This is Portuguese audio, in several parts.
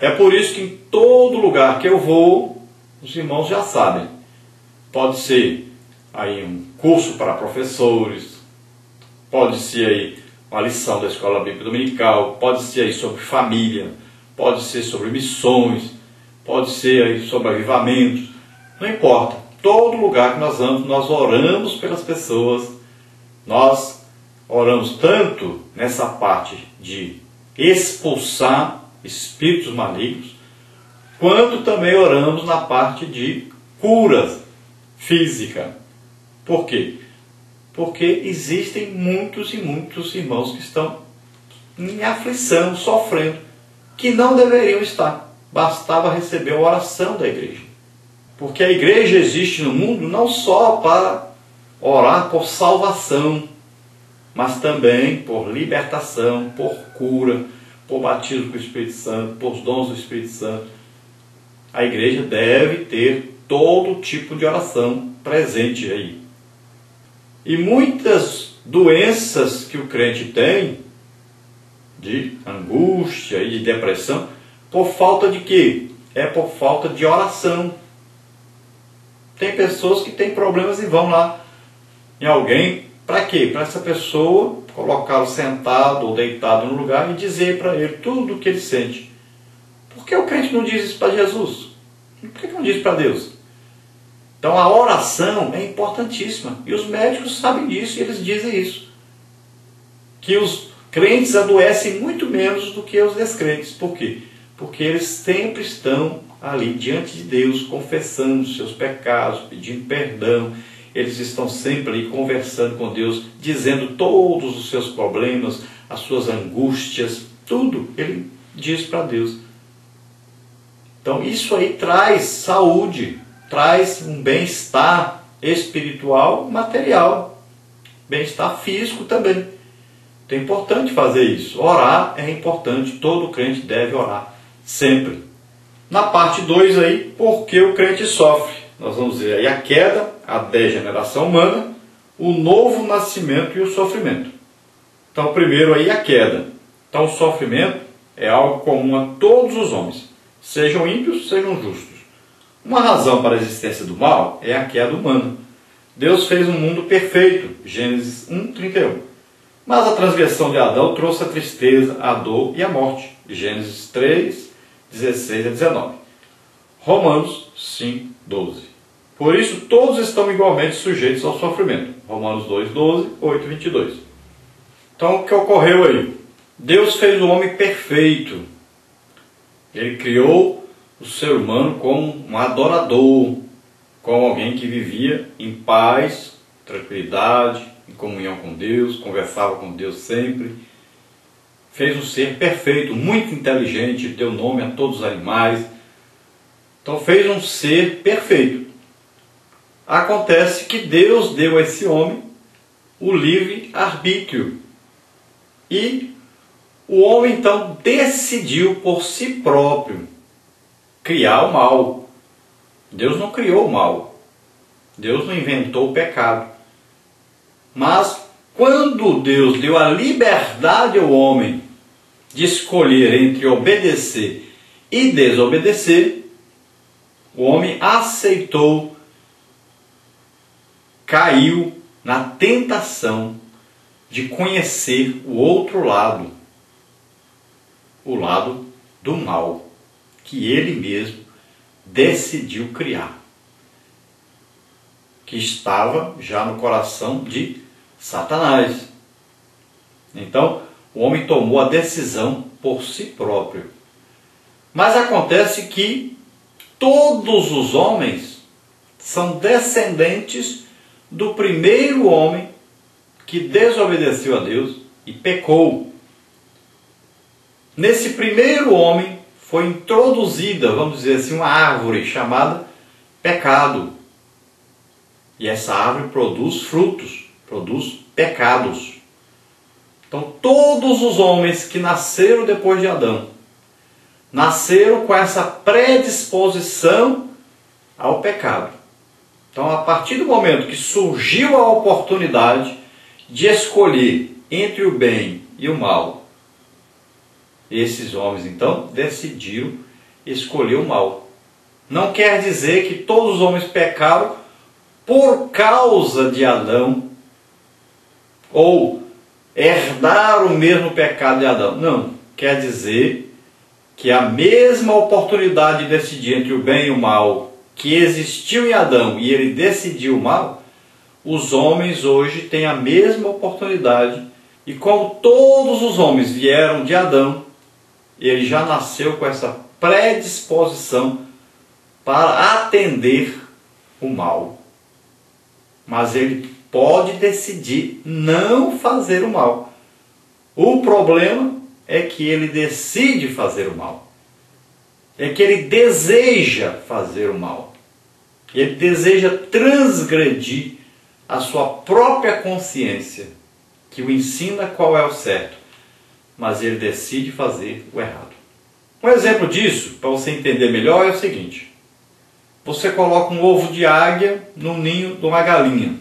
É por isso que em todo lugar que eu vou, os irmãos já sabem. Pode ser aí um curso para professores, pode ser aí uma lição da Escola Bíblica Dominical, pode ser aí sobre família, pode ser sobre missões, pode ser aí sobre avivamentos, não importa. Todo lugar que nós vamos, nós oramos pelas pessoas, nós oramos tanto nessa parte de expulsar espíritos malignos, quanto também oramos na parte de curas física. Por quê? Porque existem muitos e muitos irmãos que estão em aflição, sofrendo, que não deveriam estar. Bastava receber a oração da igreja. Porque a igreja existe no mundo não só para orar por salvação, mas também por libertação, por cura, por batismo com o Espírito Santo, por dons do Espírito Santo. A igreja deve ter todo tipo de oração presente aí. E muitas doenças que o crente tem, de angústia e de depressão, por falta de quê? É por falta de oração. Tem pessoas que têm problemas e vão lá em alguém, para quê? Para essa pessoa colocá-lo sentado ou deitado no lugar e dizer para ele tudo o que ele sente. Por que o crente não diz isso para Jesus? Por que não diz para Deus? Então a oração é importantíssima. E os médicos sabem disso e eles dizem isso. Que os crentes adoecem muito menos do que os descrentes. Por quê? Porque eles sempre estão ali diante de Deus, confessando os seus pecados, pedindo perdão. Eles estão sempre ali conversando com Deus, dizendo todos os seus problemas, as suas angústias, tudo ele diz para Deus. Então isso aí traz saúde, traz um bem-estar espiritual, material, bem-estar físico também. Então é importante fazer isso. Orar é importante, todo crente deve orar, sempre. Na parte 2 aí, por que o crente sofre? Nós vamos ver aí a queda, a degeneração humana, o novo nascimento e o sofrimento. Então primeiro aí a queda. Então o sofrimento é algo comum a todos os homens, sejam ímpios, sejam justos. Uma razão para a existência do mal é a queda humana. Deus fez um mundo perfeito, Gênesis 1:31. Mas a transgressão de Adão trouxe a tristeza, a dor e a morte, Gênesis 3:16-19. Romanos 5:12. Por isso todos estão igualmente sujeitos ao sofrimento, Romanos 2:12, 8:22. Então o que ocorreu aí? Deus fez o homem perfeito. Ele criou o ser humano como um adorador, como alguém que vivia em paz, tranquilidade, em comunhão com Deus, conversava com Deus sempre. Fez um ser perfeito, muito inteligente, deu nome a todos os animais. Então fez um ser perfeito. Acontece que Deus deu a esse homem o livre-arbítrio. E o homem então decidiu por si próprio criar o mal. Deus não criou o mal. Deus não inventou o pecado. Mas quando Deus deu a liberdade ao homem de escolher entre obedecer e desobedecer, o homem aceitou, caiu na tentação de conhecer o outro lado, o lado do mal, que ele mesmo decidiu criar, que estava já no coração de Satanás. Então, o homem tomou a decisão por si próprio. Mas acontece que todos os homens são descendentes do primeiro homem que desobedeceu a Deus e pecou. Nesse primeiro homem foi introduzida, vamos dizer assim, uma árvore chamada pecado. E essa árvore produz frutos, produz pecados. Então todos os homens que nasceram depois de Adão, nasceram com essa predisposição ao pecado. Então a partir do momento que surgiu a oportunidade de escolher entre o bem e o mal, Esses homens, então, decidiram escolher o mal. Não quer dizer que todos os homens pecaram por causa de Adão, ou herdaram o mesmo pecado de Adão. Não, quer dizer que a mesma oportunidade de decidir entre o bem e o mal que existiu em Adão e ele decidiu o mal, os homens hoje têm a mesma oportunidade. E como todos os homens vieram de Adão, ele já nasceu com essa predisposição para atender o mal. Mas ele pode decidir não fazer o mal. O problema é que ele decide fazer o mal. É que ele deseja fazer o mal. Ele deseja transgredir a sua própria consciência, que o ensina qual é o certo, mas ele decide fazer o errado. Um exemplo disso, para você entender melhor, é o seguinte: você coloca um ovo de águia no ninho de uma galinha.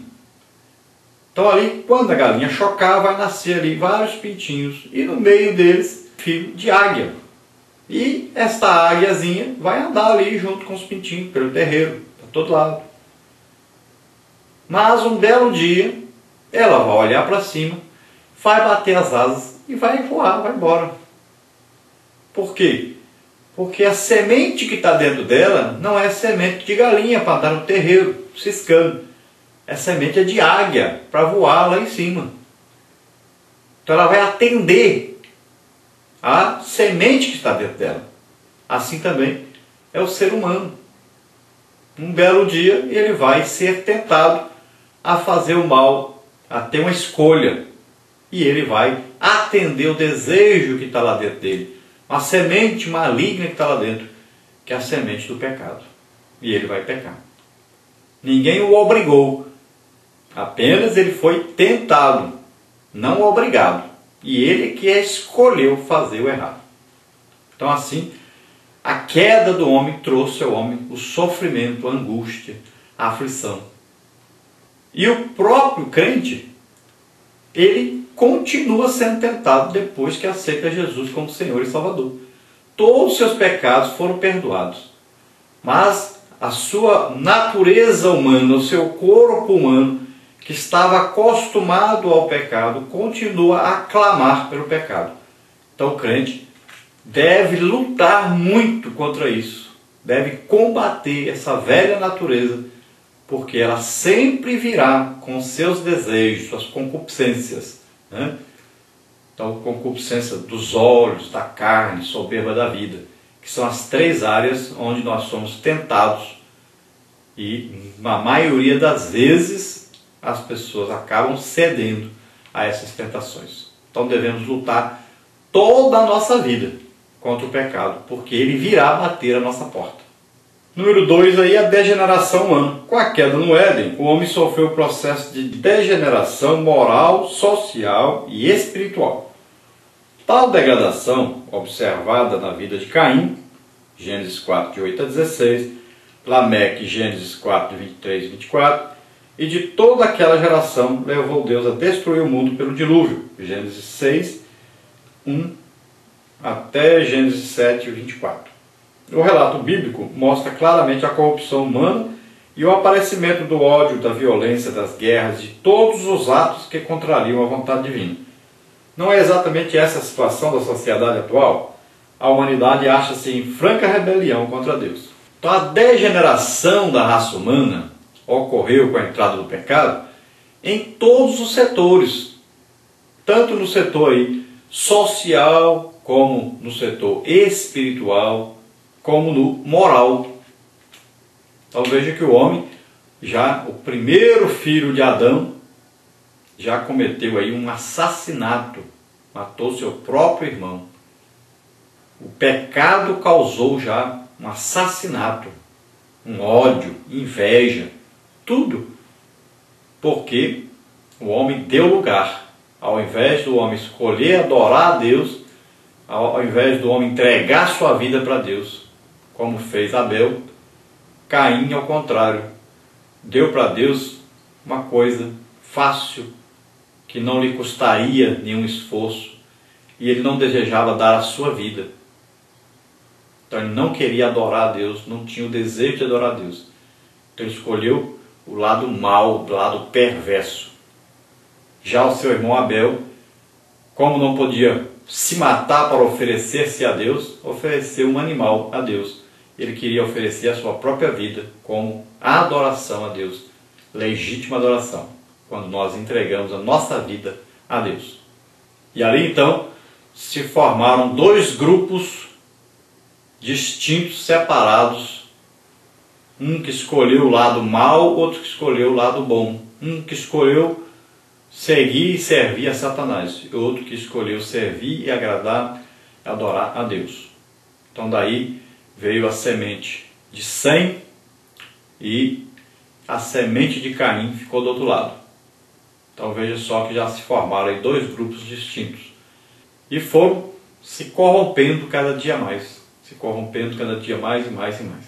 Então ali, quando a galinha chocar, vai nascer ali vários pintinhos, e no meio deles, filho de águia. E esta águiazinha vai andar ali junto com os pintinhos pelo terreiro, para todo lado. Mas um belo dia, ela vai olhar para cima, vai bater as asas e vai voar, vai embora. Por quê? Porque a semente que está dentro dela não é semente de galinha para andar no terreiro, ciscando. É semente de águia para voar lá em cima. Então ela vai atender a semente que está dentro dela. Assim também é o ser humano. Um belo dia ele vai ser tentado a fazer o mal, a ter uma escolha. E ele vai atender o desejo que está lá dentro dele. Uma semente maligna que está lá dentro, que é a semente do pecado. E ele vai pecar. Ninguém o obrigou. Apenas ele foi tentado, não obrigado. E ele que escolheu fazer o errado. Então assim, a queda do homem trouxe ao homem o sofrimento, a angústia, a aflição. E o próprio crente, ele continua sendo tentado depois que aceita Jesus como Senhor e Salvador. Todos os seus pecados foram perdoados. Mas a sua natureza humana, o seu corpo humano, que estava acostumado ao pecado, continua a clamar pelo pecado. Então o crente deve lutar muito contra isso. Deve combater essa velha natureza, porque ela sempre virá com seus desejos, suas concupiscências. Então, concupiscência dos olhos, da carne, soberba da vida, que são as três áreas onde nós somos tentados. E, na maioria das vezes, as pessoas acabam cedendo a essas tentações. Então, devemos lutar toda a nossa vida contra o pecado, porque ele virá bater a nossa porta. Número 2, aí, a degeneração humana. Com a queda no Éden, o homem sofreu o processo de degeneração moral, social e espiritual. Tal degradação, observada na vida de Caim, Gênesis 4, de 8 a 16, Lameque, Gênesis 4, de 23 e 24, e de toda aquela geração, levou Deus a destruir o mundo pelo dilúvio, Gênesis 6, 1 até Gênesis 7, 24. O relato bíblico mostra claramente a corrupção humana e o aparecimento do ódio, da violência, das guerras, de todos os atos que contrariam a vontade divina. Não é exatamente essa a situação da sociedade atual? A humanidade acha-se em franca rebelião contra Deus. Então a degeneração da raça humana ocorreu com a entrada do pecado em todos os setores, tanto no setor aí social, como no setor espiritual, como no moral. Então veja que o homem, já o primeiro filho de Adão, já cometeu aí um assassinato, matou seu próprio irmão. O pecado causou já um assassinato, um ódio, inveja, tudo. Porque o homem deu lugar, ao invés do homem escolher adorar a Deus, ao invés do homem entregar sua vida para Deus, como fez Abel, Caim, ao contrário, deu para Deus uma coisa fácil, que não lhe custaria nenhum esforço, e ele não desejava dar a sua vida. Então ele não queria adorar a Deus, não tinha o desejo de adorar a Deus. Então ele escolheu o lado mau, o lado perverso. Já o seu irmão Abel, como não podia se matar para oferecer-se a Deus, ofereceu um animal a Deus. Ele queria oferecer a sua própria vida como adoração a Deus, legítima adoração, quando nós entregamos a nossa vida a Deus. E ali então se formaram dois grupos distintos, separados, um que escolheu o lado mau, outro que escolheu o lado bom, um que escolheu seguir e servir a Satanás, e outro que escolheu servir e agradar, adorar a Deus. Então daí veio a semente de Sem e a semente de Caim ficou do outro lado. Então veja só que já se formaram aí dois grupos distintos e foram se corrompendo cada dia mais, e mais e mais.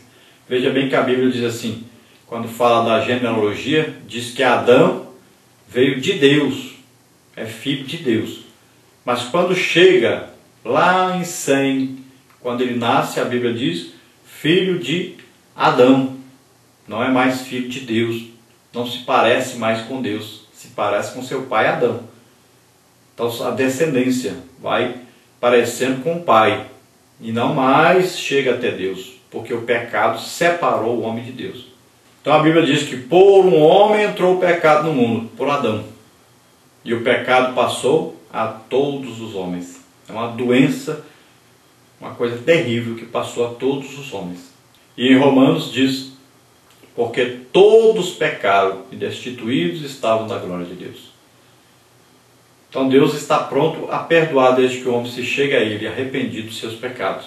Veja bem que a Bíblia diz assim, quando fala da genealogia, diz que Adão veio de Deus, é filho de Deus. Mas quando chega lá em Sem, quando ele nasce, a Bíblia diz, filho de Adão. Não é mais filho de Deus, não se parece mais com Deus, se parece com seu pai Adão. Então a descendência vai parecendo com o pai, e não mais chega até Deus, porque o pecado separou o homem de Deus. Então a Bíblia diz que por um homem entrou o pecado no mundo, por Adão. E o pecado passou a todos os homens. É uma doença, uma coisa terrível que passou a todos os homens. E em Romanos diz, porque todos pecaram e destituídos estavam da glória de Deus. Então Deus está pronto a perdoar desde que o homem se chegue a Ele arrependido dos seus pecados.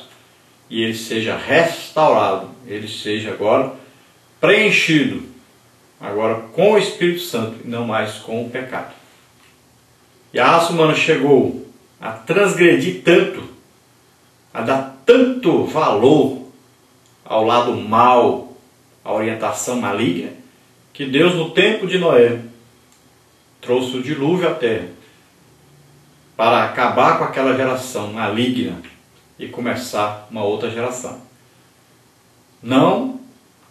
E ele seja restaurado, ele seja agora preenchido, agora com o Espírito Santo e não mais com o pecado. E a raça humana chegou a transgredir tanto, a dar tanto valor ao lado mau, à orientação maligna, que Deus no tempo de Noé trouxe o dilúvio à terra para acabar com aquela geração maligna e começar uma outra geração. Não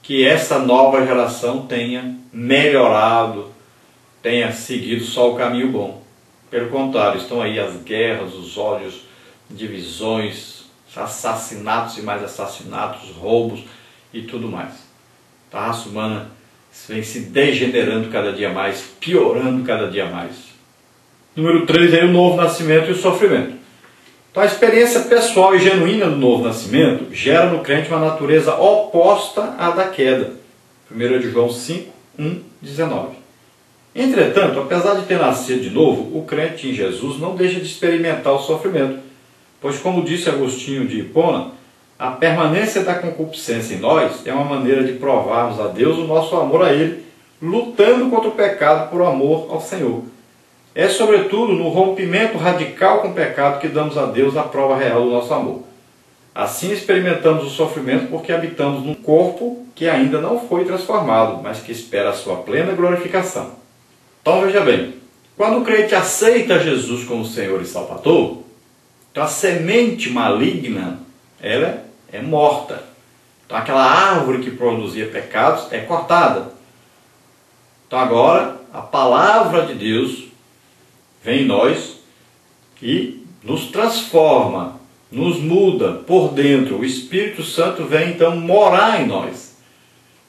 que essa nova geração tenha melhorado, tenha seguido só o caminho bom. Pelo contrário, estão aí as guerras, os ódios, divisões, assassinatos e mais assassinatos, roubos e tudo mais. A raça humana vem se degenerando cada dia mais, piorando cada dia mais. Número 3 é o novo nascimento e o sofrimento. Então a experiência pessoal e genuína do novo nascimento gera no crente uma natureza oposta à da queda. 1 João 5, 1, 19. Entretanto, apesar de ter nascido de novo, o crente em Jesus não deixa de experimentar o sofrimento, pois como disse Agostinho de Hipona, a permanência da concupiscência em nós é uma maneira de provarmos a Deus o nosso amor a Ele, lutando contra o pecado por amor ao Senhor. É sobretudo no rompimento radical com o pecado que damos a Deus a prova real do nosso amor. Assim experimentamos o sofrimento porque habitamos num corpo que ainda não foi transformado, mas que espera a sua plena glorificação. Então veja bem, quando o crente aceita Jesus como Senhor e Salvador, então a semente maligna, ela é morta. Então aquela árvore que produzia pecados é cortada. Então agora a palavra de Deus vem em nós e nos transforma, nos muda por dentro. O Espírito Santo vem então morar em nós.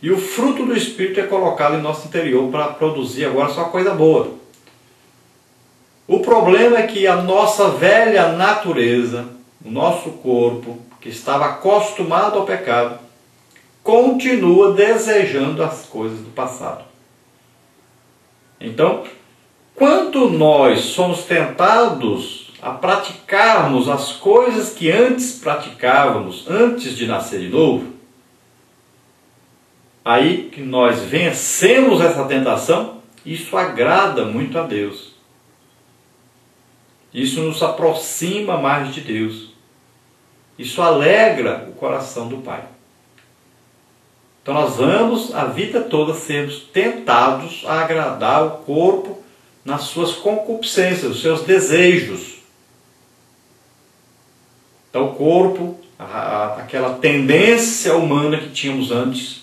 E o fruto do Espírito é colocado em nosso interior para produzir agora só coisa boa. O problema é que a nossa velha natureza, o nosso corpo, que estava acostumado ao pecado, continua desejando as coisas do passado. Então, quando nós somos tentados a praticarmos as coisas que antes praticávamos, antes de nascer de novo, aí que nós vencemos essa tentação, isso agrada muito a Deus. Isso nos aproxima mais de Deus. Isso alegra o coração do Pai. Então nós vamos a vida toda sermos tentados a agradar o corpo nas suas concupiscências, os seus desejos. Então o corpo, aquela tendência humana que tínhamos antes,